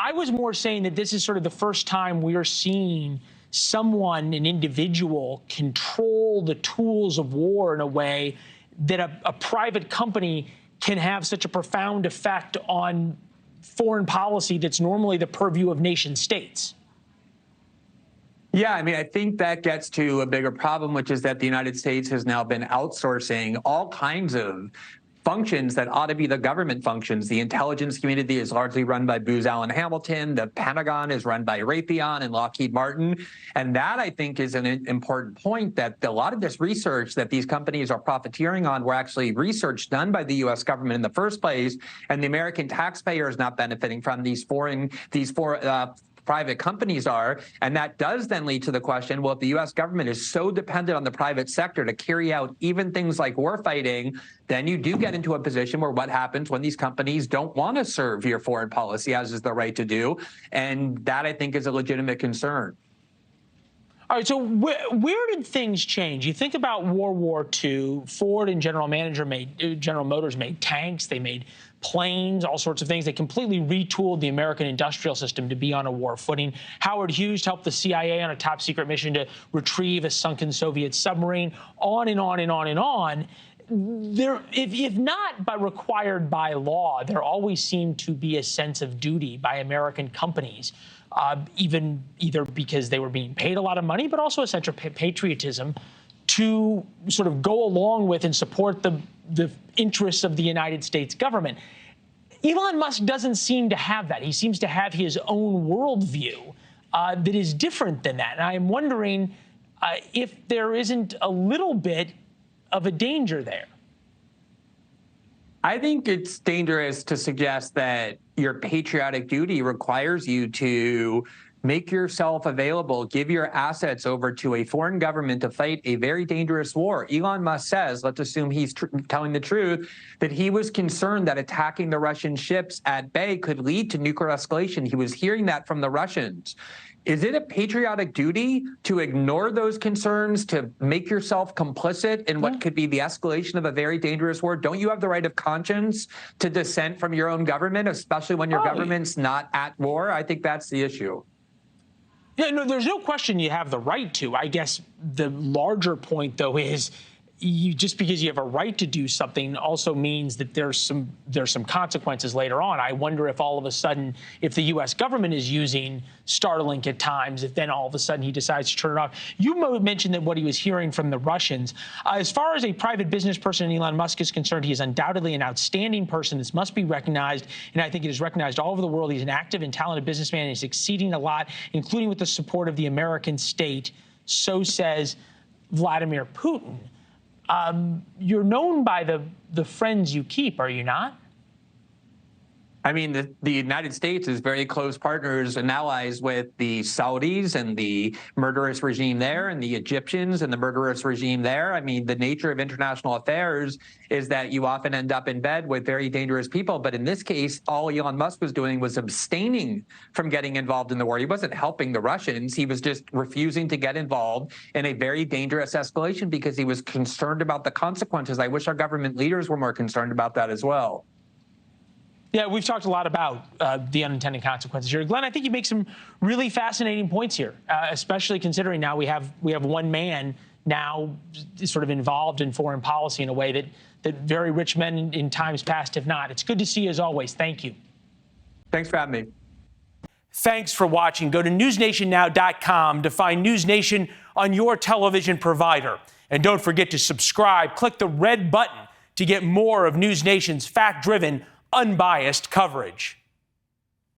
I was more saying that this is sort of the first time we are seeing someone, an individual, control the tools of war in a way that a private company can have such a profound effect on foreign policy that's normally the purview of nation states. Yeah, I mean, I think that gets to a bigger problem, which is that the United States has now been outsourcing all kinds of functions that ought to be the government functions. The intelligence community is largely run by Booz Allen Hamilton. The Pentagon is run by Raytheon and Lockheed Martin. And that, I think, is an important point, that a lot of this research that these companies are profiteering on were actually research done by the U.S. government in the first place, and the American taxpayer is not benefiting from these private companies are. And that does then lead to the question, well, if the U.S. government is so dependent on the private sector to carry out even things like war fighting, then you do get into a position where what happens when these companies don't want to serve your foreign policy, as is their right to do. And that, I think, is a legitimate concern. All right, so where did things change? You think about World War II, Ford and General Motors made tanks, they made planes, all sorts of things. They completely retooled the American industrial system to be on a war footing. Howard Hughes helped the CIA on a top secret mission to retrieve a sunken Soviet submarine, on and on and on and on. There, if not required by law, there always seemed to be a sense of duty by American companies, even either because they were being paid a lot of money, but also a sense of patriotism to sort of go along with and support the interests of the United States government. Elon Musk doesn't seem to have that. He seems to have his own worldview that is different than that. And I am wondering if there isn't a little bit of a danger there. I think it's dangerous to suggest that your patriotic duty requires you to make yourself available, give your assets over to a foreign government to fight a very dangerous war. Elon Musk says, let's assume he's telling the truth, that he was concerned that attacking the Russian ships at bay could lead to nuclear escalation. He was hearing that from the Russians. Is it a patriotic duty to ignore those concerns, to make yourself complicit in what could be the escalation of a very dangerous war? Don't you have the right of conscience to dissent from your own government, especially when your government's not at war? I think that's the issue. Yeah, no, there's no question you have the right to. I guess the larger point, though, is just because you have a right to do something also means that there's some consequences later on. I wonder if all of a sudden, if the U.S. government is using Starlink at times, if then all of a sudden he decides to turn it off. You mentioned that what he was hearing from the Russians. As far as a private business person, Elon Musk is concerned, he is undoubtedly an outstanding person. This must be recognized, and I think it is recognized all over the world. He's an active and talented businessman. He's succeeding a lot, including with the support of the American state. So says Vladimir Putin. You're known by the friends you keep, are you not? I mean, the United States is very close partners and allies with the Saudis and the murderous regime there, and the Egyptians and the murderous regime there. I mean, the nature of international affairs is that you often end up in bed with very dangerous people. But in this case, all Elon Musk was doing was abstaining from getting involved in the war. He wasn't helping the Russians. He was just refusing to get involved in a very dangerous escalation because he was concerned about the consequences. I wish our government leaders were more concerned about that as well. Yeah, we've talked a lot about the unintended consequences here. Glenn, I think you make some really fascinating points here, especially considering now we have one man now sort of involved in foreign policy in a way that very rich men in times past have not. It's good to see you as always. Thank you. Thanks for having me. Thanks for watching. Go to newsnationnow.com to find NewsNation on your television provider. And don't forget to subscribe. Click the red button to get more of NewsNation's fact-driven, unbiased coverage.